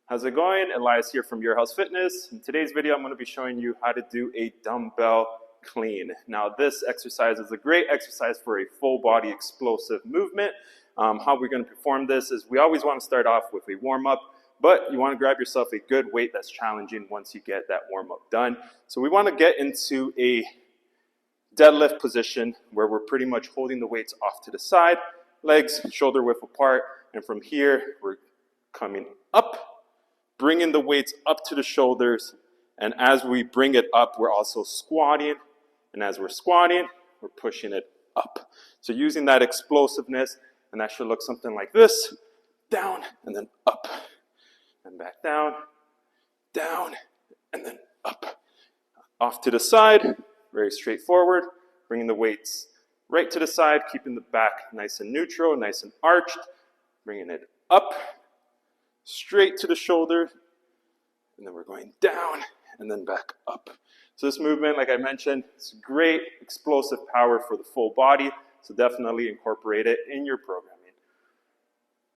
How's it going? Elias here from Your House Fitness. In today's video, I'm going to be showing you how to do a dumbbell clean. Now, this exercise is a great exercise for a full body explosive movement. How we're going to perform this is we always want to start off with a warm-up, but you want to grab yourself a good weight that's challenging once you get that warm-up done. So we want to get into a deadlift position where we're pretty much holding the weights off to the side, legs shoulder width apart, and from here, we're coming up, bringing the weights up to the shoulders, and as we bring it up, we're also squatting, and as we're squatting, we're pushing it up. So using that explosiveness, and that should look something like this, down, and then up, and back down, and then up. Off to the side, very straightforward, bringing the weights right to the side, keeping the back nice and neutral, nice and arched, bringing it up, straight to the shoulder, and then we're going down and then back up. So this movement, like I mentioned, it's great explosive power for the full body, so definitely incorporate it in your program.